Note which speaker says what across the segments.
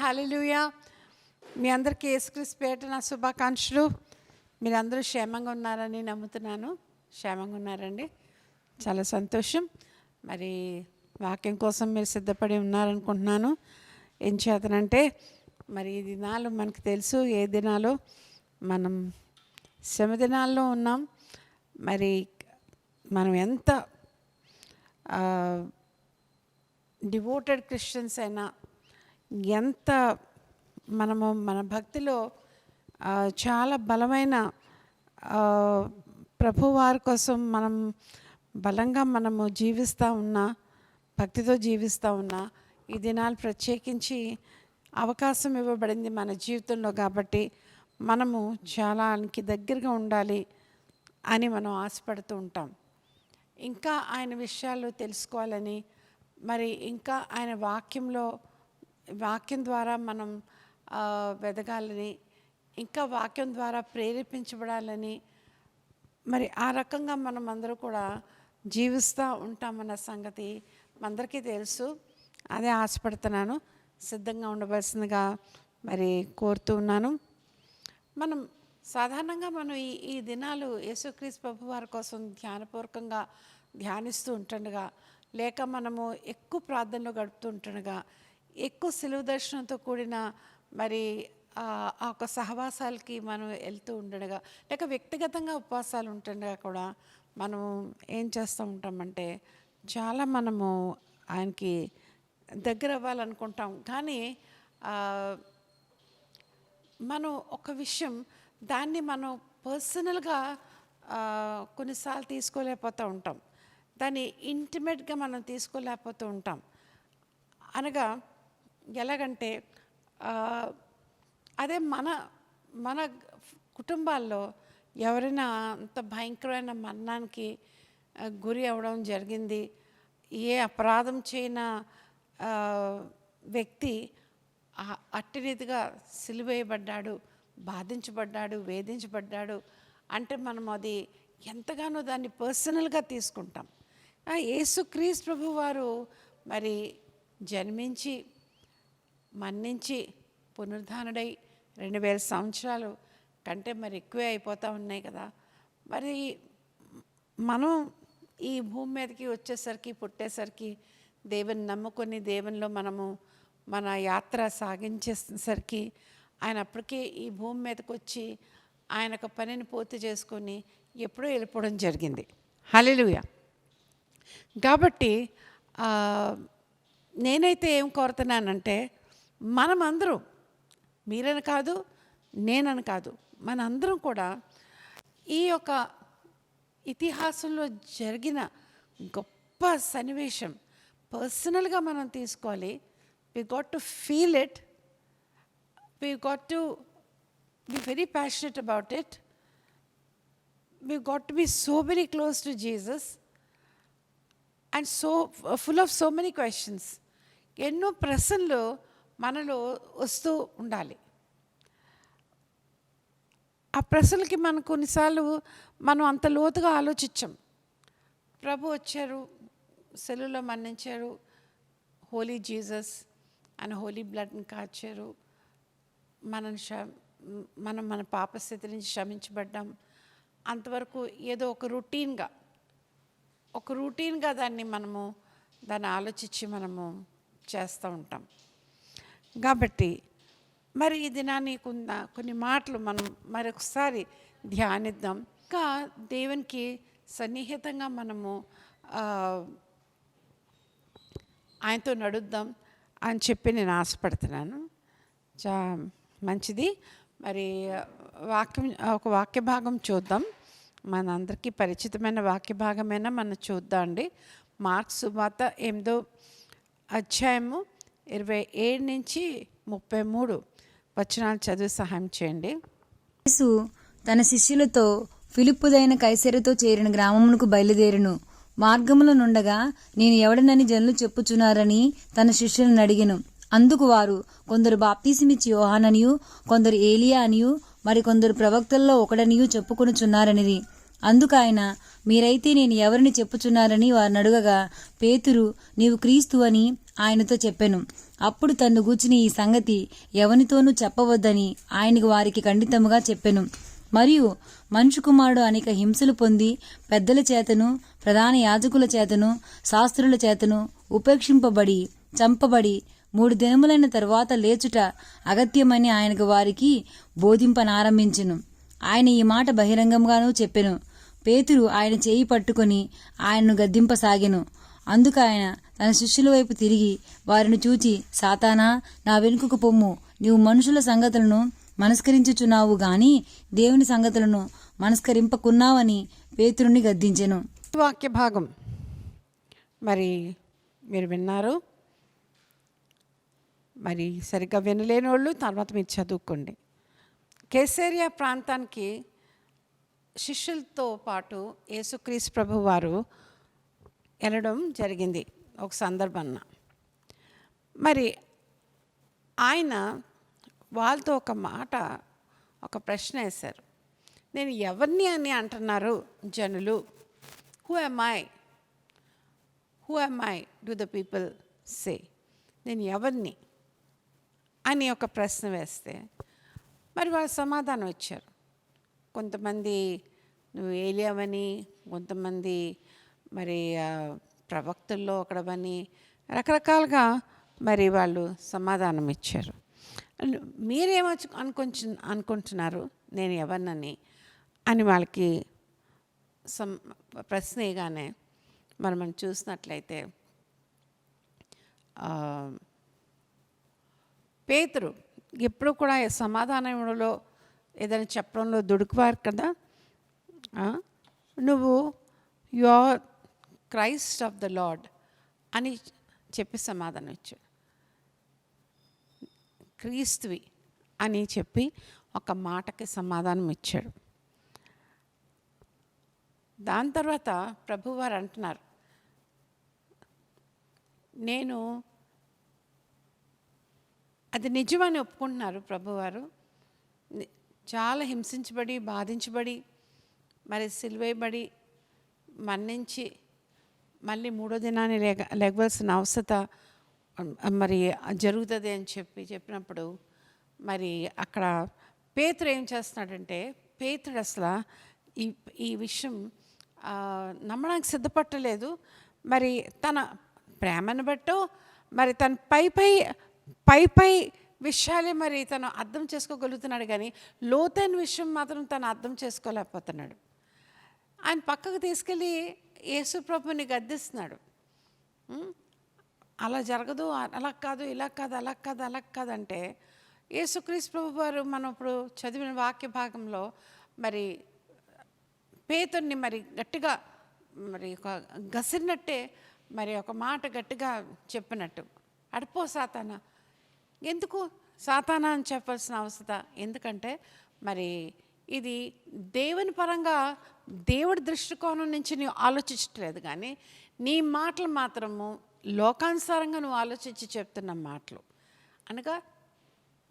Speaker 1: హల్లెలూయా. మీ అందరికీ యేసుక్రీస్తు పేరిట నా శుభాకాంక్షలు. మీరందరూ క్షేమంగా ఉన్నారని నమ్ముతున్నాను. క్షేమంగా ఉన్నారండి, చాలా సంతోషం. మరి వాక్యం కోసం మీరు సిద్ధపడి ఉన్నారనుకుంటున్నాను. ఏం చేతనంటే మరి ఈ దినాలు మనకు తెలుసు, ఏ దినాలు మనం శ్రమ దినాల్లో ఉన్నాం. మరి మనం ఎంత డివోటెడ్ క్రిస్టియన్స్ అయినా, ఎంత మనము మన భక్తిలో చాలా బలమైన ప్రభువారి కోసం మనం బలంగా మనము జీవిస్తూ ఉన్నా, భక్తితో జీవిస్తూ ఉన్నా, ఈ దినాలు ప్రత్యేకించి అవకాశం ఇవ్వబడింది మన జీవితంలో. కాబట్టి మనము చాలా ఆయనకి దగ్గరగా ఉండాలి అని మనం ఆశపడుతూ ఉంటాం. ఇంకా ఆయన విషయాలు తెలుసుకోవాలని, మరి ఇంకా ఆయన వాక్యం ద్వారా మనం వెదగాలని, ఇంకా వాక్యం ద్వారా ప్రేరేపించబడాలని, మరి ఆ రకంగా మనం అందరూ కూడా జీవిస్తూ ఉంటామన్న సంగతి అందరికీ తెలుసు. అదే ఆశపడుతున్నాను. సిద్ధంగా ఉండవలసిందిగా మరి కోరుతూ ఉన్నాను. మనం సాధారణంగా మనం ఈ దినాలు యేసుక్రీస్తు ప్రభు వారి కోసం ధ్యానపూర్వకంగా ధ్యానిస్తూ ఉంటుండగా, లేక మనము ఎక్కువ ప్రార్థనలో గడుపుతూ ఉంటుండగా, ఎక్కువ సిలువ దర్శనంతో కూడిన మరి ఆ ఒక సహవాసాలకి మనం వెళ్తూ ఉండగా, లేక వ్యక్తిగతంగా ఉపవాసాలు ఉంటుండగా కూడా మనం ఏం చేస్తూ ఉంటామంటే చాలా మనము ఆయనకి దగ్గర అవ్వాలనుకుంటాం. కానీ మనం ఒక విషయం దాన్ని మనం పర్సనల్గా కొన్నిసార్లు తీసుకోలేకపోతూ ఉంటాం. దాన్ని ఇంటిమేట్గా మనం తీసుకోలేకపోతూ ఉంటాం. అనగా ఎలాగంటే అదే మన కుటుంబాల్లో ఎవరైనా అంత భయంకరమైన మరణానికి గురి అవ్వడం జరిగింది, ఏ అపరాధం చేయన వ్యక్తి అట్టి రీతిగా సిలువేయబడ్డాడు, బాధించబడ్డాడు, వేధించబడ్డాడు అంటే మనం అది ఎంతగానో దాన్ని పర్సనల్గా తీసుకుంటాం. యేసుక్రీస్తు ప్రభు వారు మరి జన్మించి మన్నించి పునరుద్ధానుడై 2000 సంవత్సరాలు కంటే మరి ఎక్కువే అయిపోతూ ఉన్నాయి కదా. మరి మనం ఈ భూమి మీదకి వచ్చేసరికి, పుట్టేసరికి, దేవుని నమ్ముకొని దేవునిలో మనము మన యాత్ర సాగించేసరికి ఆయన అప్పటికే ఈ భూమి మీదకి వచ్చి ఆయన ఒక పనిని పూర్తి చేసుకొని ఎప్పుడో వెళ్ళిపోవడం జరిగింది. హల్లెలూయా. కాబట్టి నేనైతే ఏం కోరుతున్నానంటే, మనమందరం, మీరని కాదు, నేనని కాదు, మనందరం కూడా ఈ యొక్క ఇతిహాసంలో జరిగిన గొప్ప సన్నివేశం పర్సనల్గా మనం తీసుకోవాలి. We got to feel it, we got to be very passionate about it. We've got to be so very close to Jesus and so full of so many questions. ఎన్నో ప్రశ్నలు మనలో వస్తూ ఉండాలి. ఆ ప్రశ్నలకి మనం కొన్నిసార్లు మనం అంత లోతుగా ఆలోచించాం. ప్రభు వచ్చారు, సెలువులో మరణించారు, హోలీ జీసస్ ఆయన హోలీ బ్లడ్ని కార్చారు, మనం మన పాపస్థితి నుంచి క్షమించబడ్డాం. అంతవరకు ఏదో ఒక రొటీన్గా దాన్ని ఆలోచించి మనము చేస్తూ ఉంటాం. కాబట్టి మరి ఈ దినాన్ని కొన్ని మాటలు మనం మరొకసారి ధ్యానిద్దాం. ఇంకా దేవునికి సన్నిహితంగా మనము ఆయనతో నడుద్దాం అని చెప్పి నేను ఆశపడుతున్నాను. మంచిది. మరి ఒక వాక్య భాగం చూద్దాం. మనందరికీ పరిచితమైన వాక్య భాగమైనా మనం చూద్దాం అండి. మార్క్స్ సువార్త 8వ అధ్యాయము 27 నుంచి 33 వచనాలు చదివి సహాయం చేయండి.
Speaker 2: యేసు తన శిష్యులతో ఫిలిప్పుదైన కైసరుతో చేరిన గ్రామమునకు బయలుదేరును. మార్గములో నుండగా నేను ఎవడనని జనులు చెప్పుచున్నారని తన శిష్యులను అడిగెను. అందుకు వారు, కొందరు బాప్తీసమిచ్చి యోహాననియు, కొందరు ఏలియా అనియు, మరి కొందరు ప్రవక్తల్లో ఒకడనియు చెప్పుకొనుచున్నారనిది. అందుకు ఆయన, మీరైతే నేను ఎవరిని చెప్పుచున్నారని వారిని అడుగగా, పేతురు, నీవు క్రీస్తు అని, ఆయనతో చెప్పెను. అప్పుడు తన్ను గూర్చిన ఈ సంగతి ఎవనితోనూ చెప్పవద్దని ఆయనకు వారికి ఖండితముగా చెప్పెను. మరియు మనుష్య కుమారుడు అనేక హింసలు పొంది పెద్దల చేతను ప్రధాన యాజకుల చేతను శాస్త్రుల చేతను ఉపేక్షింపబడి చంపబడి 3 దినములైన తరువాత లేచుట అగత్యమని ఆయనకు వారికి బోధింపనారంభించెను. ఆయన ఈ మాట బహిరంగంగానూ చెప్పెను. పేతురు ఆయన చేయి పట్టుకొని ఆయనను గద్దింపసాగెను. అందుకు ఆయన తన శిష్యుల వైపు తిరిగి వారిని చూచి, సాతానా, నా వెనుకకు పొమ్ము, నీవు మనుషుల సంగతులను మనస్కరించుచున్నావు గాని దేవుని సంగతులను మనస్కరింపకున్నావని పేతురుని గద్దించెను.
Speaker 1: వాక్య భాగం మరి మీరు విన్నారు. మరి సరిగ్గా వినలేని వాళ్ళు తర్వాత మీరు చదువుకోండి. కేసరియా ప్రాంతానికి శిష్యులతో పాటు యేసుక్రీస్తు ప్రభు వారు వెళ్ళడం జరిగింది ఒక సందర్భాన. మరి ఆయన వాళ్ళతో ఒక ప్రశ్న వేశారు. నేను ఎవరిని అని అంటున్నారు జనులు? Who am I do the people say? నేను ఎవరిని అని ఒక ప్రశ్న వేస్తే మరి వాళ్ళు సమాధానం ఇచ్చారు. కొంతమంది నువ్వు ఏలియావని, కొంతమంది మరి ప్రవక్తల్లో ఒకడవని, రకరకాలుగా మరి వాళ్ళు సమాధానం ఇచ్చారు. మీరేమో అనుకుంటున్నారు నేను ఎవరినని అని వాళ్ళకి ప్రశ్న వేయగానే మనం చూసినట్లయితే పేతురు ఎప్పుడు కూడా సమాధానంలో ఏదైనా చెప్పడంలో దుడుకువారు కదా. నువ్వు you are Christ of the Lord అని చెప్పి సమాధానం ఇచ్చాడు. క్రీస్తువి అని చెప్పి ఒక మాటకి సమాధానం ఇచ్చాడు. దాని తర్వాత ప్రభువారు అంటున్నారు, నేను అది నిజమని ఒప్పుకుంటున్నారు. ప్రభువారు చాలా హింసించబడి బాధించబడి మరి సిలువేయబడి మన్నించి మళ్ళీ 3వ దినాన్ని లెగవలసిన అవసరం మరి జరుగుతుంది అని చెప్పినప్పుడు మరి అక్కడ పేతురు ఏం చేస్తున్నాడంటే, పేతుడు అసలు ఈ విషయం నమ్మడానికి సిద్ధపట్టలేదు. మరి తన ప్రేమను బట్టో మరి తన పై విషయాలే మరి తను అర్థం చేసుకోగలుగుతున్నాడు, కానీ లోతైన విషయం మాత్రం తను అర్థం చేసుకోలేకపోతున్నాడు. ఆయన పక్కకు తీసుకెళ్ళి యేసు ప్రభుని గద్దిస్తున్నాడు. అలా జరగదు, అలా కాదు, ఇలా కాదు, అలా కాదు అంటే యేసుక్రీస్తు ప్రభు వారు మనం ఇప్పుడు చదివిన వాక్య భాగంలో మరి పేతుర్ని మరి గట్టిగా మరి ఒక గసిరినట్టే మరి ఒక మాట గట్టిగా చెప్పినట్టు, అడిపో సాతానా. ఎందుకు సాతానా అని చెప్పాల్సిన అవసరం? ఎందుకంటే మరి ఇది దేవుని పరంగా దేవుడి దృష్టికోణం నుంచి నువ్వు ఆలోచించట్లేదు, కానీ నీ మాటలు మాత్రము లోకానుసారంగా నువ్వు ఆలోచించి చెప్తున్న మాటలు.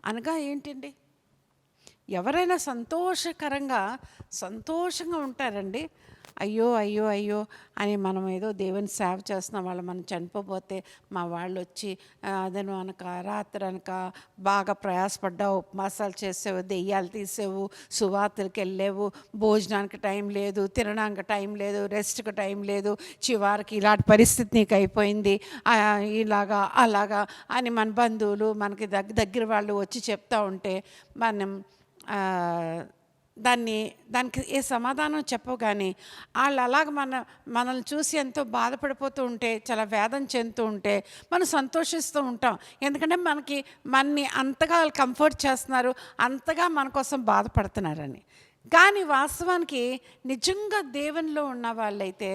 Speaker 1: అనగా ఏంటండి? ఎవరైనా సంతోషంగా ఉంటారండి. అయ్యో అయ్యో అయ్యో అని మనం ఏదో దేవుని సేవ చేస్తున్నాం, వాళ్ళు మనం చనిపోతే మా వాళ్ళు వచ్చి అదను అనక రాత్రి అనక బాగా ప్రయాసపడ్డావు, ఉపవాసాలు చేసావు, దెయ్యాలు తీసావు, సువార్తలకు వెళ్ళావు, భోజనానికి టైం లేదు, తినడానికి టైం లేదు, రెస్ట్కి టైం లేదు, చివరికి ఇలాంటి పరిస్థితి నీకు అయిపోయింది, ఇలాగా అలాగా అని మన బంధువులు మనకి దగ్గర వాళ్ళు వచ్చి చెప్తా ఉంటే మనం దానికి ఏ సమాధానం చెప్పవు. కానీ వాళ్ళు అలాగ మనల్ని చూసి ఎంతో బాధపడిపోతూ ఉంటే, చాలా వేదన చెందుతూ ఉంటే మనం సంతోషిస్తూ ఉంటాం. ఎందుకంటే మనని అంతగా వాళ్ళు కంఫర్ట్ చేస్తున్నారు, అంతగా మన కోసం బాధపడుతున్నారని. కానీ వాస్తవానికి నిజంగా దేవునిలో ఉన్న వాళ్ళైతే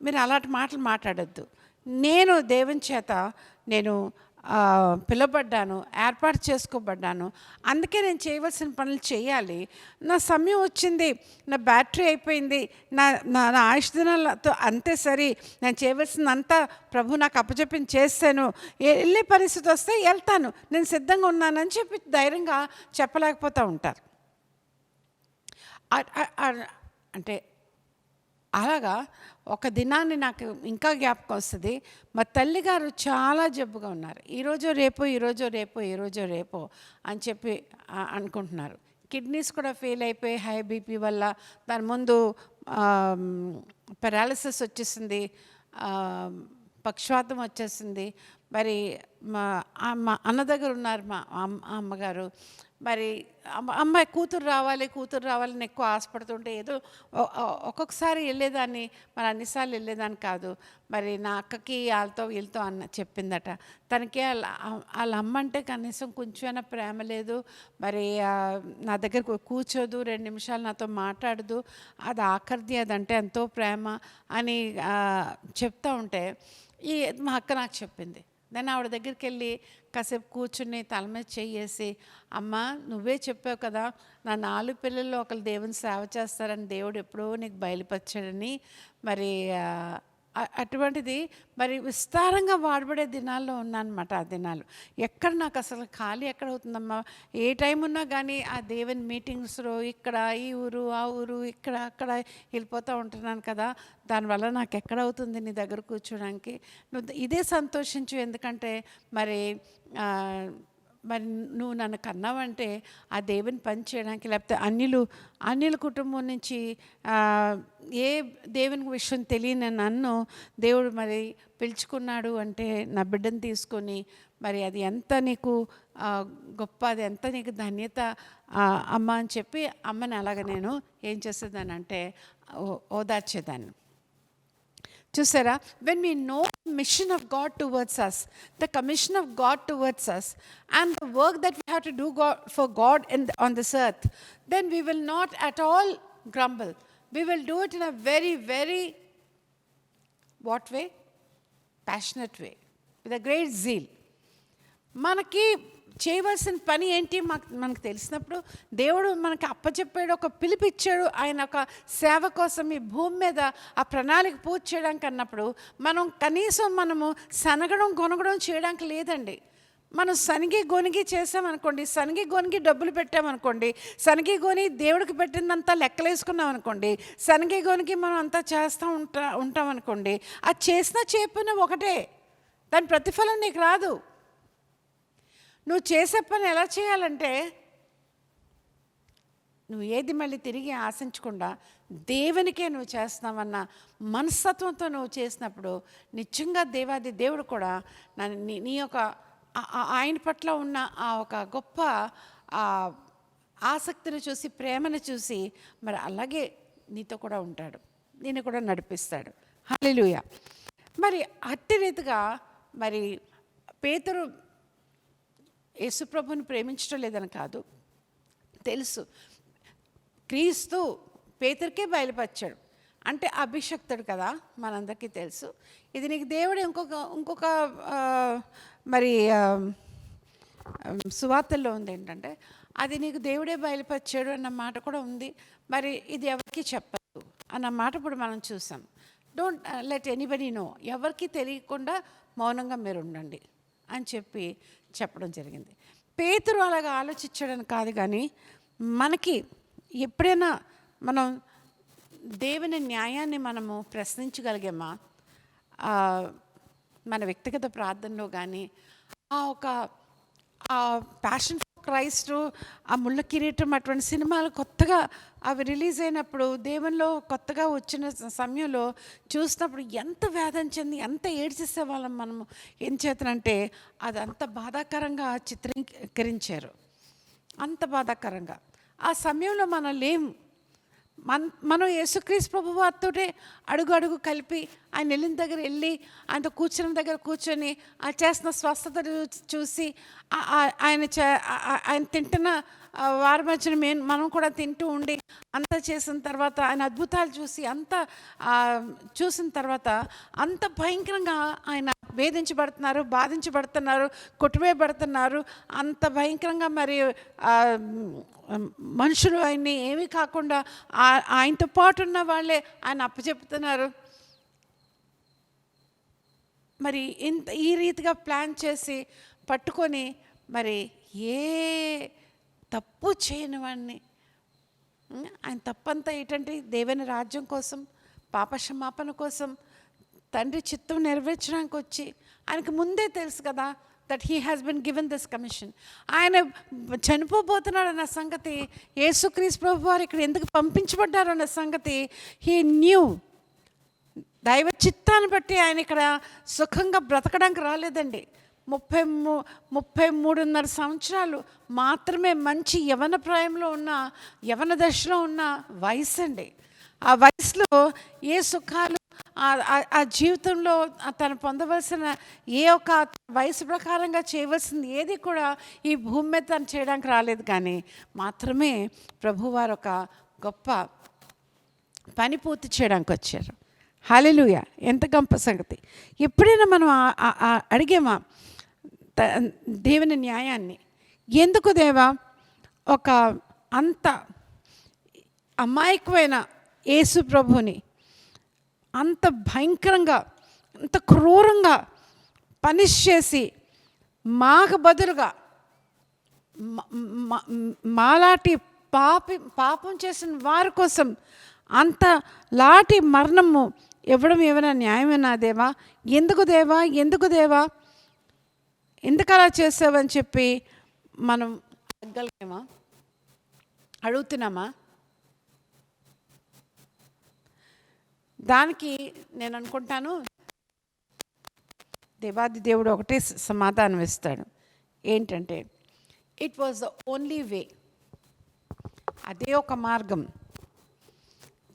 Speaker 1: మీరు అలాంటి మాటలు మాట్లాడొద్దు. నేను దేవుని చేత పిలవబడ్డాను, ఏర్పాటు చేసుకోబడ్డాను, అందుకే నేను చేయవలసిన పనులు చేయాలి. నా సమయం వచ్చింది, నా బ్యాటరీ అయిపోయింది, నా ఆయుష్ దినాలతో అంతే సరి, నేను చేయవలసినంతా ప్రభు నాకు అప్పచెప్పింది చేస్తాను, వెళ్ళే పరిస్థితి వస్తే వెళ్తాను, నేను సిద్ధంగా ఉన్నానని చెప్పి ధైర్యంగా చెప్పలేకపోతూ ఉంటారు. అంటే అలాగా ఒక దినాన్ని నాకు ఇంకా జ్ఞాపకం వస్తుంది. మా తల్లిగారు చాలా జబ్బుగా ఉన్నారు. ఈరోజో రేపో అని చెప్పి అనుకుంటున్నారు. కిడ్నీస్ కూడా ఫెయిల్ అయిపోయి హై బీపీ వల్ల. దాని ముందు పెరాలసిస్ వచ్చేసింది, పక్షవాతం వచ్చేసింది. మరి మా అన్న దగ్గర ఉన్నారు మా అమ్మగారు. మరి అమ్మాయి కూతురు రావాలని ఎక్కువ ఆశపడుతుంటే ఏదో ఒక్కొక్కసారి వెళ్ళేదాన్ని, మరి అన్నిసార్లు వెళ్ళేదాన్ని కాదు. మరి నా అక్కకి వీళ్ళతో చెప్పిందట, తనకి వాళ్ళ అమ్మ అంటే కనీసం కొంచెమైనా ప్రేమ లేదు. మరి నా దగ్గర కూర్చోదు, 2 నిమిషాలు నాతో మాట్లాడదు, అది ఆఖరిది, అదంటే ఎంతో ప్రేమ అని చెప్తా ఉంటే మా అక్క నాకు చెప్పింది. నేను ఆవిడ దగ్గరికి వెళ్ళి కాసేపు కూర్చుని తల మీద చెయ్యేసి, అమ్మ నువ్వే చెప్పావు కదా నా 4 పిల్లల్లో ఒకరు దేవుని సేవ చేస్తారని దేవుడు ఎప్పుడో నీకు బయలుపరిచాడని. మరి అటువంటిది మరి విస్తారంగా వాడబడే దినాల్లో ఉన్నానమాట. ఆ దినాలు ఎక్కడ నాకు అసలు ఖాళీ ఎక్కడ అవుతుందమ్మా, ఏ టైం ఉన్నా కానీ ఆ దేవుని మీటింగ్స్లో ఇక్కడ ఈ ఊరు ఆ ఊరు ఇక్కడ అక్కడ వెళ్ళిపోతూ ఉంటున్నాను కదా, దానివల్ల నాకు ఎక్కడ అవుతుంది నీ దగ్గర కూర్చోడానికి. నువ్వు ఇదే సంతోషించు, ఎందుకంటే మరి నువ్వు నన్ను కన్నావంటే ఆ దేవుని పని చేయడానికి, లేకపోతే అన్యుల కుటుంబం నుంచి ఏ దేవుని విషయం తెలియని నన్ను దేవుడు మరి పిలుచుకున్నాడు అంటే నా బిడ్డను తీసుకొని, మరి అది ఎంత నీకు గొప్ప, అది ఎంత నీకు ధన్యత అమ్మ అని చెప్పి అమ్మని అలాగ నేను ఏం చేసేదానంటే ఓదార్చేదాన్ని. చూసారా, when we know the mission of God towards us, the commission of God towards us, and the work that we have to do for God on this earth, then we will not at all grumble. We will do it in a very, very, what way? Passionate way, with a great zeal. మనకి చేయవలసిన పని ఏంటి మనకు తెలిసినప్పుడు, దేవుడు మనకి అప్పచెప్పాడు, ఒక పిలిపిచ్చాడు, ఆయన ఒక సేవ కోసం ఈ భూమి మీద ఆ ప్రణాళిక పూర్తి చేయడానికి అన్నప్పుడు మనము సనగడం గొనగడం చేయడానికి లేదండి. మనం సనిగి గొనిగి చేసామనుకోండి, సనిగి గొనిగి డబ్బులు పెట్టామనుకోండి, సనిగి గొని దేవుడికి పెట్టిందంతా లెక్కలేసుకున్నాం అనుకోండి, సనిగి గొనిగి మనం అంతా చేస్తూ ఉంటాం అనుకోండి, అది చేసినా చేయకపోయినా ఒకటే, దాని ప్రతిఫలం నీకు రాదు. నువ్వు చేసే పని ఎలా చేయాలంటే, నువ్వు ఏది మళ్ళీ తిరిగి ఆశించకుండా దేవునికే నువ్వు చేస్తున్నావన్న మనస్తత్వంతో నువ్వు చేసినప్పుడు నిజంగా దేవాది దేవుడు కూడా నీ యొక్క ఆయన పట్ల ఉన్న ఆ ఒక గొప్ప ఆసక్తిని చూసి, ప్రేమను చూసి మరి అలాగే నీతో కూడా ఉంటాడు, నిన్ను కూడా నడిపిస్తాడు. హల్లెలూయా. మరి అట్టి రీతిగా మరి పేతురు యేసుప్రభుని ప్రేమించడం లేదని కాదు, తెలుసు, క్రీస్తు పేతురికే బయలుపరిచాడు. అంటే అభిషక్తుడు కదా, మనందరికీ తెలుసు. ఇది నీకు దేవుడు ఇంకొక మరి సువార్తల్లో ఉంది ఏంటంటే, అది నీకు దేవుడే బయలుపరిచాడు అన్న మాట కూడా ఉంది. మరి ఇది ఎవరికి చెప్పదు అన్న మాట ఇప్పుడు మనం చూసాం. డోంట్ లెట్ ఎనీబడీ నో, ఎవరికి తెలియకుండా మౌనంగా మీరు ఉండండి అని చెప్పడం జరిగింది. పేతురు అలాగా ఆలోచించడానికి కాదు, కానీ మనకి ఎప్పుడైనా మనం దేవుని న్యాయాన్ని మనము ప్రశ్నించగలిగామా, మన వ్యక్తిగత ప్రార్థనలో కానీ, ఆ ప్యాషన్ ఫర్ క్రైస్ట్, ఆ ముళ్ళ కిరీటం, అటువంటి సినిమాలు కొత్తగా అవి రిలీజ్ అయినప్పుడు, దేవునిలో కొత్తగా వచ్చిన సమయంలో చూసినప్పుడు ఎంత వేదన చెంది, ఎంత ఏడ్చేసేవాళ్ళం మనము. ఏం చేతనంటే అది అంత బాధాకరంగా చిత్రీకరించారు, అంత బాధాకరంగా. ఆ సమయంలో మనం లేము. మనం యేసుక్రీస్తు ప్రభువారితోటే అడుగు కలిపి ఆయన వెళ్ళిన దగ్గర వెళ్ళి, ఆయనతో కూర్చున్న దగ్గర కూర్చొని, ఆయన చేస్తున్న స్వస్థత చూసి, ఆయన తింటున్న వారి మధ్యన మనం కూడా తింటూ ఉండి అంతా చేసిన తర్వాత, ఆయన అద్భుతాలు చూసి చూసిన తర్వాత అంత భయంకరంగా ఆయన వేధించబడుతున్నారు, బాధించబడుతున్నారు, కొట్టివేయబడుతున్నారు, అంత భయంకరంగా మరి మనుషులు ఆయన్ని ఏమీ కాకుండా ఆయనతో పాటు ఉన్న వాళ్ళే ఆయన అప్పచెప్తున్నారు. మరి ఈ రీతిగా ప్లాన్ చేసి పట్టుకొని, మరి ఏ తప్పు చేయని వాడిని, ఆయన తప్పంతా ఏంటంటే దేవుని రాజ్యం కోసం పాప క్షమాపణ కోసం తండ్రి చిత్తం నెరవేర్చడానికి వచ్చి, ఆయనకు ముందే తెలుసు కదా that he has been given this commission. ఆయన చనిపోబోతున్నాడు అన్న సంగతి, యేసుక్రీస్తు ప్రభు వారు ఇక్కడ ఎందుకు పంపించబడ్డారు అన్న సంగతి హీ న్యూ. దైవ చిత్తాన్ని బట్టి ఆయన ఇక్కడ సుఖంగా బ్రతకడానికి రాలేదండి. 33.5 సంవత్సరాలు మాత్రమే మంచి యవన ప్రాయంలో ఉన్న, యవన దశలో ఉన్న వయసు అండి. ఆ వయసులో ఏ సుఖాలు, ఆ జీవితంలో తను పొందవలసిన ఏ ఒక్క వయసు ప్రకారంగా చేయవలసింది ఏది కూడా ఈ భూమి మీద తను చేయడానికి రాలేదు. కానీ మాత్రమే ప్రభువారు ఒక గొప్ప పని పూర్తి చేయడానికి వచ్చారు. హల్లెలూయా! ఎంత గొప్ప సంగతి. ఎప్పుడైనా మనం అడిగేమా దేవుని న్యాయాన్ని? ఎందుకు దేవా ఒక అంత అమాయకమైన యేసు ప్రభుని అంత భయంకరంగా, అంత క్రూరంగా పనిష్ చేసి మాకు బదులుగా మాలాంటి పాపం చేసిన వారి కోసం అంత లాంటి మరణము ఇవ్వడం ఏమైనా న్యాయమేనా దేవా? ఎందుకు దేవా, ఎందుకు దేవా, ఎందుకు అలా చేసావని చెప్పి మనం అడగగలిగామా? అడుగుతున్నామా? దానికి నేను అనుకుంటాను దేవాది దేవుడు ఒకటే సమాధానం ఇస్తాడు. ఏంటంటే, it was the only way. అదే ఒక మార్గం.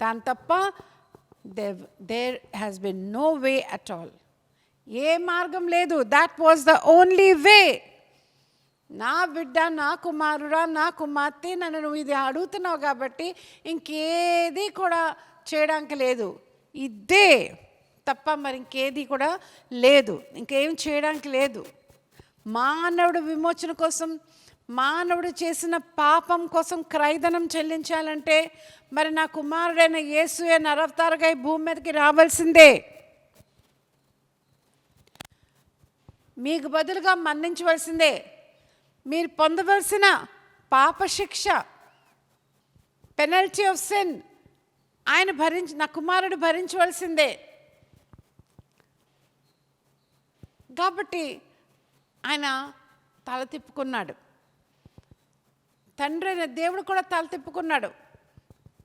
Speaker 1: దాని తప్ప there has been no way at all. ఏ మార్గం లేదు. That was the only way. నా బిడ్డ, నా కుమారుడా, నా కుమార్తె, నన్ను నువ్వు ఇది అడుగుతున్నావు కాబట్టి ఇంకేది కూడా చేయడానికి లేదు. ఇదే తప్ప మరి ఇంకేది కూడా లేదు. ఇంకేం చేయడానికి లేదు. మానవుడు విమోచన కోసం, మానవుడు చేసిన పాపం కోసం క్రయధనం చెల్లించాలంటే మరి నా కుమారుడైన యేసుయే నరవతారుగా ఈ భూమి మీదకి రావాల్సిందే. మీకు బదులుగా మన్నించవలసిందే. మీరు పొందవలసిన పాప శిక్ష, పెనల్టీ ఆఫ్ సిన్ ఆయన నా కుమారుడు భరించవలసిందే. కాబట్టి ఆయన తల తిప్పుకున్నాడు. తండ్రి అయిన దేవుడు కూడా తల తిప్పుకున్నాడు.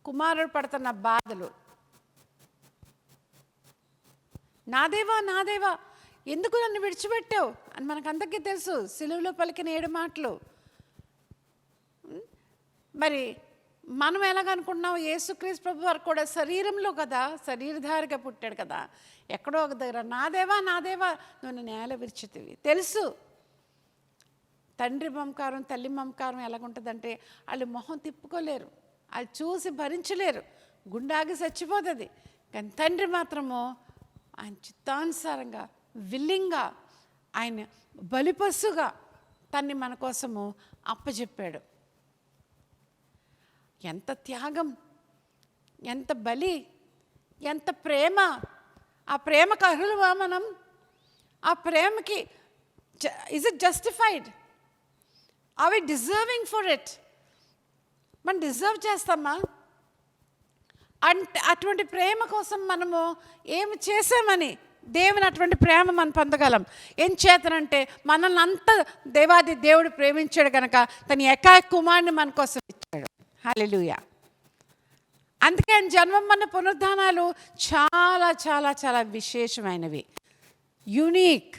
Speaker 1: కుమారుడు పడుతున్న బాధలు, నా దేవా, నా దేవా, ఎందుకు నన్ను విడిచిపెట్టావు అని మనకందరికీ తెలుసు. సిలువలో పలికిన 7 మాటలు. మరి మనం ఎలాగనుకుంటున్నాం? యేసుక్రీస్తు ప్రభు వారు కూడా శరీరంలో కదా, శరీరధారిగా పుట్టాడు కదా. ఎక్కడో ఒక దగ్గర నా దేవా, నా దేవా, నువ్వు నేల విరిచితివి. తెలుసు తండ్రి మమకారం, తల్లి మమకారం ఎలాగుంటుందంటే వాళ్ళు మొహం తిప్పుకోలేరు, వాళ్ళు చూసి భరించలేరు, గుండాగి చచ్చిపోతుంది. కానీ తండ్రి మాత్రము ఆయన చిత్తానుసారంగా, విల్లింగ్గా, ఆయన బలిపశుగా తన్ని మన కోసము అప్పచెప్పాడు. ఎంత త్యాగం, ఎంత బలి, ఎంత ప్రేమ! ఆ ప్రేమకు అర్హులువా మనం? ఆ ప్రేమకి is it justified? Are we deserving for it? మనం డిజర్వ్ చేస్తామా? అంటే అటువంటి ప్రేమ కోసం మనము ఏమి చేసామని దేవుని అటువంటి ప్రేమ మనం పొందగలం. ఏం చేతనంటే మనల్ని అంత దేవాది దేవుడు ప్రేమించాడు కనుక తన ఏకైక కుమారుని మన కోసం ఇచ్చాడు. హల్లెలూయా! అందుకే ఆయన జన్మం మన పునరుద్ధానాలు చాలా చాలా చాలా విశేషమైనవి, యూనిక్.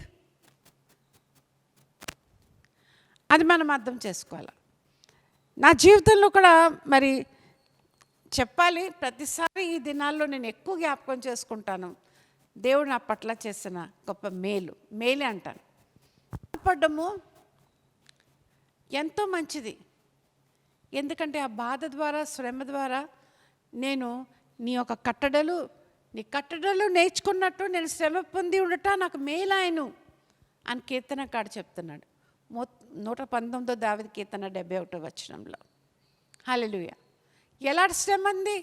Speaker 1: అది మనం అర్థం చేసుకోవాలి. నా జీవితంలో కూడా మరి చెప్పాలి, ప్రతిసారి ఈ దినాల్లో నేను ఎక్కువ జ్ఞాపకం చేసుకుంటాను దేవుడు నా పట్ల చేసిన గొప్ప మేలే అంటాను. పడ్డము ఎంతో మంచిది. ఎందుకంటే ఆ బాధ ద్వారా, శ్రమ ద్వారా నేను నీ కట్టడలు నేర్చుకున్నట్టు నేను శ్రమ పొంది ఉండట నాకు మేలాయను అని కీర్తనకాడు చెప్తున్నాడు. 119 దావీదు కీర్తన 71వ వచనంలో. హల్లెలూయా! ఎలాంటి శ్రమ అంది?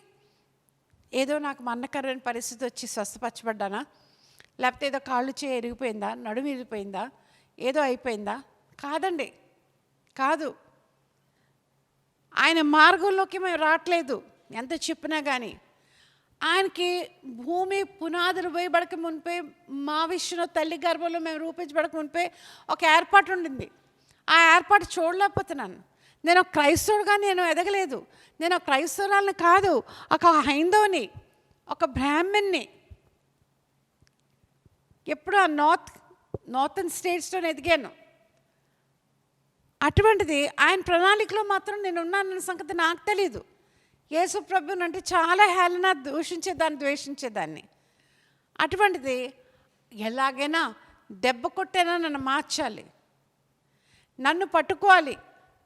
Speaker 1: ఏదో నాకు మన్నకరని పరిస్థితి వచ్చి స్వస్థపరచబడ్డానా? లేకపోతే ఏదో కాళ్ళు చేయి ఎరిగిపోయిందా, నడుము ఇరిగిపోయిందా, ఏదో అయిపోయిందా? కాదండి, కాదు. ఆయన మార్గంలోకి మేము రావట్లేదు ఎంత చెప్పినా కానీ. ఆయనకి భూమి పునాదులు వేయబడక మునిపే, మా విషయంలో తల్లి గర్భంలో మేము రూపించబడక మునిపే ఒక ఏర్పాటు ఉండింది. ఆ ఏర్పాటు చూడలేకపోతున్నాను. నేను ఒక క్రైస్తవుడుగా నేను ఎదగలేదు. నేను ఒక క్రైస్తవురాలని కాదు, ఒక హైందవుని, ఒక బ్రాహ్మణ్ణి. ఎప్పుడు ఆ నార్థన్ స్టేట్స్లో ఎదిగాను. అటువంటిది ఆయన ప్రణాళికలో మాత్రం నేను ఉన్నానన్న సంగతి నాకు తెలీదు. యేసు ప్రభుని అంటే చాలా హేళన, ద్వేషించేదాన్ని. అటువంటిది ఎలాగైనా దెబ్బ కొట్టైనా నన్ను మార్చాలి, నన్ను పట్టుకోవాలి,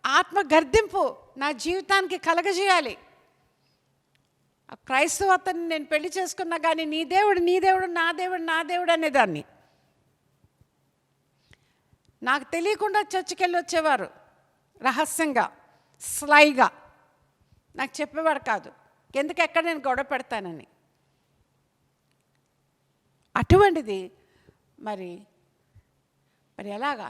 Speaker 1: ఆత్మ గర్దింపు నా జీవితానికి కలగజేయాలి. ఆ క్రైస్తవతని నేను పెళ్లి చేసుకున్నా కానీ నీ దేవుడు నా దేవుడు అనేదాన్ని. నాకు తెలియకుండా చర్చికి వెళ్ళి వచ్చేవారు రహస్యంగా, స్లైగా. నాకు చెప్పేవాడు కాదు, ఎందుకు ఎక్కడ నేను గొడవ పెడతానని. అటువంటిది మరి ఎలాగా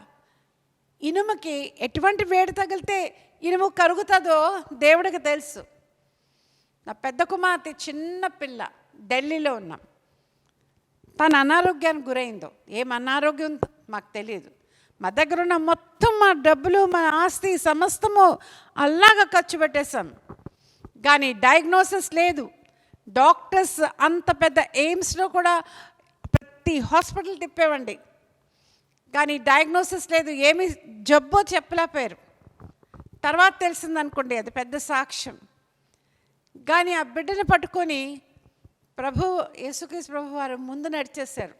Speaker 1: ఇనుముకి ఎటువంటి వేడి తగిలితే ఇనుము కరుగుతుందో దేవుడికి తెలుసు. నా పెద్ద కుమార్తె చిన్న పిల్ల, ఢిల్లీలో ఉన్నాం. తన అనారోగ్యానికి గురైందో, ఏం అనారోగ్యం మాకు తెలియదు. మా దగ్గర ఉన్న మొత్తం మా డబ్బులు, మా ఆస్తి సమస్తము అలాగా ఖర్చు పెట్టేశాం. కానీ డయాగ్నోసిస్ లేదు. డాక్టర్స్ అంత పెద్ద ఎయిమ్స్లో కూడా ప్రతి హాస్పిటల్ తిప్పేవండి, కానీ డయాగ్నోసిస్ లేదు. ఏమి జబ్బో చెప్పలేకపోయారు. తర్వాత తెలిసిందనుకోండి, అది పెద్ద సాక్ష్యం. కానీ ఆ బిడ్డను పట్టుకొని యేసుక్రీస్తు ప్రభు వారు ముందు నడిచేశారు.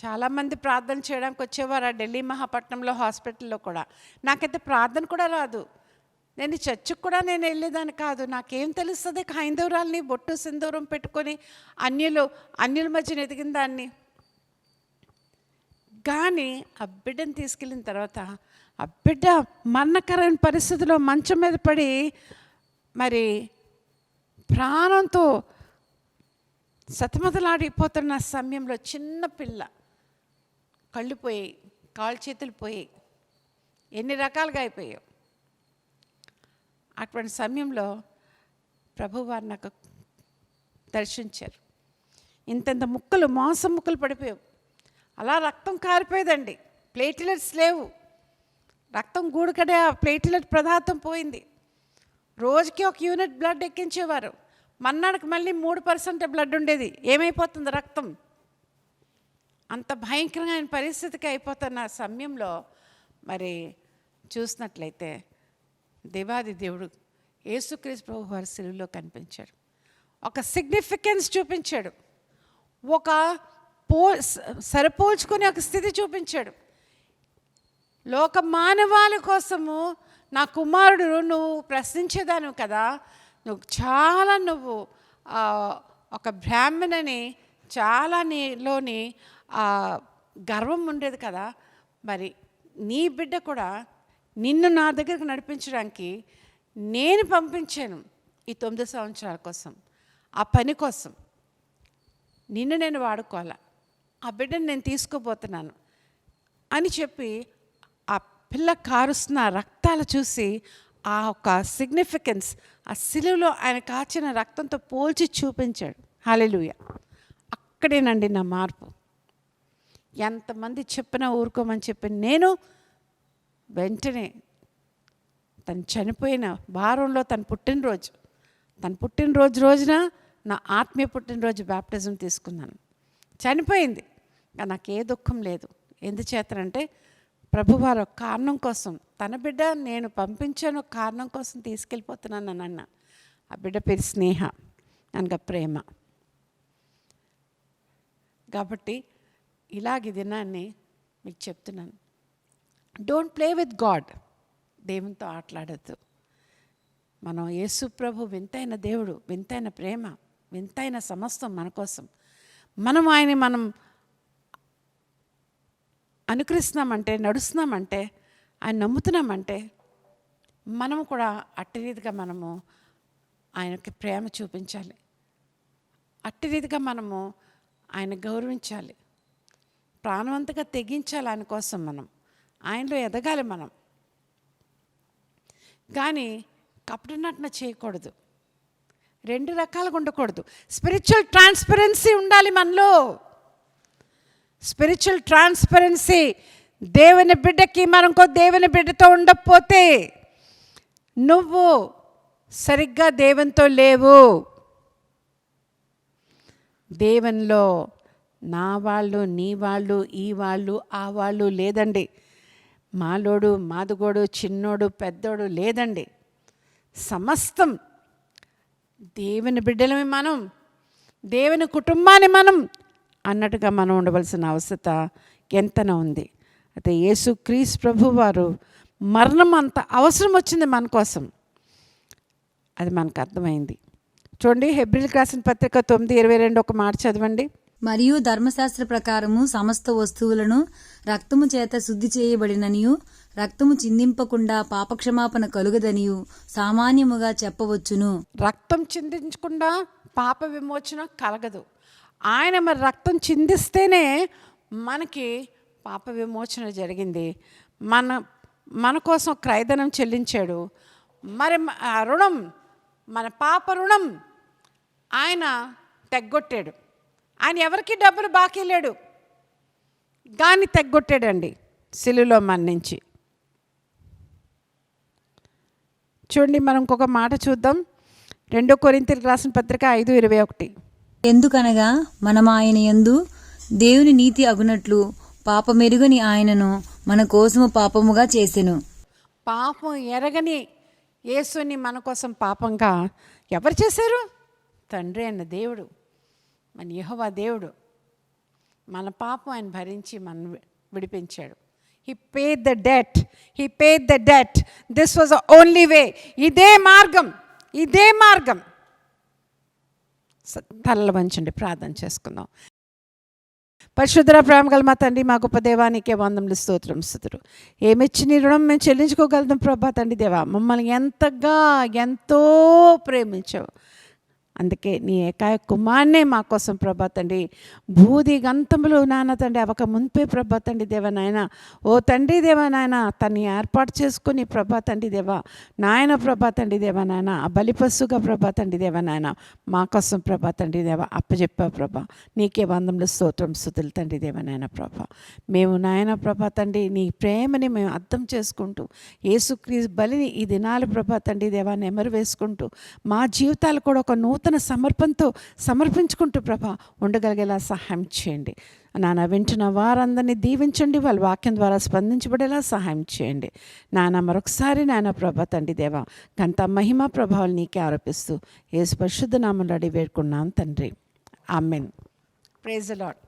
Speaker 1: చాలామంది ప్రార్థన చేయడానికి వచ్చేవారు ఆ ఢిల్లీ మహాపట్నంలో హాస్పిటల్లో కూడా. నాకైతే ప్రార్థన కూడా రాదు. నేను చర్చికి కూడా నేను వెళ్ళేదాన్ని కాదు. నాకేం తెలుస్తుంది, హైందవురాల్ని బొట్టు సింధూరం పెట్టుకొని అన్యుల మధ్యన ఎదిగిన దాన్ని. కానీ ఆ బిడ్డను తీసుకెళ్ళిన తర్వాత ఆ బిడ్డ మరణకరమైన పరిస్థితిలో మంచం మీద పడి మరి ప్రాణంతో సతమతలాడిపోతున్న సమయంలో చిన్న పిల్ల కళ్ళు పోయాయి, కాళ్ళు చేతులు పోయాయి, ఎన్ని రకాలుగా అయిపోయాయి. అటువంటి సమయంలో ప్రభువారు నాకు దర్శించారు. ఇంతంత ముక్కలు, మాంసం ముక్కలు పడిపోయావు. అలా రక్తం కారిపోయేదండి. ప్లేట్లెట్స్ లేవు, రక్తం గూడుకడే ఆ ప్లేట్లెట్ పదార్థం పోయింది. రోజుకి 1 యూనిట్ బ్లడ్ ఎక్కించేవారు. మన్నాడికి మళ్ళీ 3% బ్లడ్ ఉండేది. ఏమైపోతుంది రక్తం? అంత భయంకరమైన పరిస్థితికి అయిపోతున్న సమయంలో మరి చూసినట్లయితే దేవాది దేవుడు యేసుక్రీస్తు ప్రభు వారి శిలువలో కనిపించాడు. ఒక సిగ్నిఫికెన్స్ చూపించాడు, ఒక సరిపోల్చుకునే ఒక స్థితి చూపించాడు. లోక మానవాళి కోసము నా కుమారుడు, నువ్వు ప్రశ్నించేదాను కదా, నువ్వు ఒక బ్రాహ్మణని, చాలా నీలోని గర్వం ఉండేది కదా, మరి నీ బిడ్డ కూడా నిన్ను నా దగ్గరకు నడిపించడానికి నేను పంపించాను ఈ 9 సంవత్సరాల కోసం, ఆ పని కోసం. నిన్ను నేను వాడుకోవాలా, ఆ బిడ్డను నేను తీసుకోబోతున్నాను అని చెప్పి ఆ పిల్ల కారుస్తున్న రక్తాలు చూసి ఆ ఒక సిగ్నిఫికెన్స్, ఆ సిలువలో ఆయన కాచిన రక్తంతో పోల్చి చూపించాడు. హల్లెలూయా. అక్కడేనండి నా మార్పు. ఎంతమంది చెప్పినా ఊరుకోమని చెప్పి నేను వెంటనే తను చనిపోయిన వారంలో తన పుట్టినరోజు రోజున నా ఆత్మీయ పుట్టినరోజు బ్యాప్టిజం తీసుకున్నాను. చనిపోయింది, కానీ నాకు ఏ దుఃఖం లేదు. ఎందుచేతనంటే ప్రభువారు ఒక కారణం కోసం, తన బిడ్డ నేను పంపించాను ఒక కారణం కోసం తీసుకెళ్ళిపోతున్నాను అని అన్న. ఆ బిడ్డ పేరు స్నేహ, అనగా ప్రేమ. కాబట్టి ఇలాగ దినాన్ని మీకు చెప్తున్నాను, డోంట్ ప్లే విత్ గాడ్. దేవునితో ఆటలాడద్దు. మనం యేసు ప్రభు వింతైన దేవుడు, వింతైన ప్రేమ, వింతైన సమస్తం మన కోసం. మనం అనుకరిస్తున్నామంటే, నడుస్తున్నామంటే, ఆయన నమ్ముతున్నామంటే, మనము కూడా అట్టి రీతిగా మనము ఆయనకి ప్రేమ చూపించాలి. అట్టి రీతిగా మనము ఆయన గౌరవించాలి. ప్రాణవంతంగా తెగించాలి ఆయన కోసం. మనం ఆయనలో ఎదగాలి. మనం కానీ కపట నటన చేయకూడదు. రెండు రకాలుగా ఉండకూడదు. స్పిరిచువల్ ట్రాన్స్పరెన్సీ ఉండాలి మనలో. Spiritual transparency. దేవుని బిడ్డకి మరొక దేవుని బిడ్డతో ఉండకపోతే నువ్వు సరిగ్గా దేవునితో లేవు. దేవునిలో నా వాళ్ళు, నీ వాళ్ళు, ఈ వాళ్ళు, ఆ వాళ్ళు లేదండి. మాలోడు, మాదుగోడు, చిన్నోడు, పెద్దోడు లేదండి. సమస్తం దేవుని బిడ్డలమే మనం, దేవుని కుటుంబాన్ని మనం అన్నట్టుగా మనం ఉండవలసిన అవసరత ఎంతన ఉంది. అయితే యేసుక్రీస్తు ప్రభు వారు మరణం అంత అవసరం వచ్చింది మన కోసం. అది మనకు అర్థమైంది. చూడండి, హెబ్రీయులకు రాసిన పత్రిక 9:22 ఒక మాట చదవండి.
Speaker 2: మరియు ధర్మశాస్త్ర ప్రకారము సమస్త వస్తువులను రక్తము చేత శుద్ధి చేయబడిననియు రక్తము చిందింపకుండా పాపక్షమాపణ కలుగదనియు సామాన్యముగా చెప్పవచ్చును.
Speaker 1: రక్తం చిందించకుండా పాప విమోచన కలగదు. ఆయన మరి రక్తం చిందిస్తేనే మనకి పాప విమోచన జరిగింది. మన కోసం క్రయధనం చెల్లించాడు. మరి ఆ రుణం, మన పాప రుణం ఆయన తెగ్గొట్టాడు. ఆయన ఎవరికి డబ్బులు బాకీ లేడు, కానీ తెగ్గొట్టాడండి సిలువలో మన్నించి. చూడండి, మనం ఇంకొక మాట చూద్దాం. 2 కొరింథీయులకు రాసిన పత్రిక 5:21.
Speaker 2: ఎందుకనగా మనం ఆయన యందు దేవుని నీతి అగునట్లు పాపమెరుగని ఆయనను మన కోసము పాపముగా చేసెను.
Speaker 1: పాపం ఎరగని యేసుని మన కోసం పాపంగా ఎవరు చేశారు? తండ్రి అన్న దేవుడు, మన యెహోవా దేవుడు. మన పాపం ఆయన భరించి మనం విడిపించాడు. He paid the debt. He paid the debt. This was the only way. ఇదే మార్గం, ఇదే మార్గం. తలలు వంచండి, ప్రార్థన చేసుకుందాం. పరిశుద్ధ ప్రేమ గల మా తండ్రి, మా గొప్ప దేవానికే వందములు, స్తోత్రం, స్తుతులు. ఏమిచ్చి నీ రుణం మేము చెల్లించుకోగలుగుతాం ప్రభా తండ్రి దేవా. మమ్మల్ని ఎంతో ప్రేమించావు. అందుకే నీ ఏకాయ కుమార్నే మా కోసం ప్రభా తండ్రి భూది గంతములు నాన్న తండ్రి అవక ముంపే ప్రభా తండ్రి దేవ నాయన, ఓ తండ్రి దేవ నాయన తన్ని ఏర్పాటు చేసుకుని ప్రభా తండ్రి దేవ నాయన ప్రభా తండ్రి దేవ నాయన ఆ బలిపస్సుగా ప్రభా తండ్రి దేవ నాయన మా కోసం ప్రభా తండ్రి దేవ అప్పచెప్పావు ప్రభా. నీకే వందములు, స్తోత్రం, స్తుతులు తండ్రి దేవ నాయన ప్రభా. మేము నాయన ప్రభా తండ్రి నీ ప్రేమని మేము అర్థం చేసుకుంటూ యేసుక్రీస్తు బలిని ఈ దినాలు ప్రభా తండ్రి దేవా నెమరు వేసుకుంటూ మా జీవితాలు కూడా ఒక నూతన సమర్పణతో సమర్పించుకుంటూ ప్రభా ఉండగలిగేలా సహాయం చేయండి నాన్న. వింటున్న వారందరినీ దీవించండి, వాళ్ళ వాక్యం ద్వారా స్పందించబడేలా సహాయం చేయండి నాన్న. మరొకసారి నాయన ప్రభా తండ్రి దేవా గంత మహిమ ప్రభావాలు నీకే ఆరోపిస్తూ యేసు పరిశుద్ధ నామములో అడిగి వేడుకున్నాం తండ్రి. ఆమెన్. Praise the lord.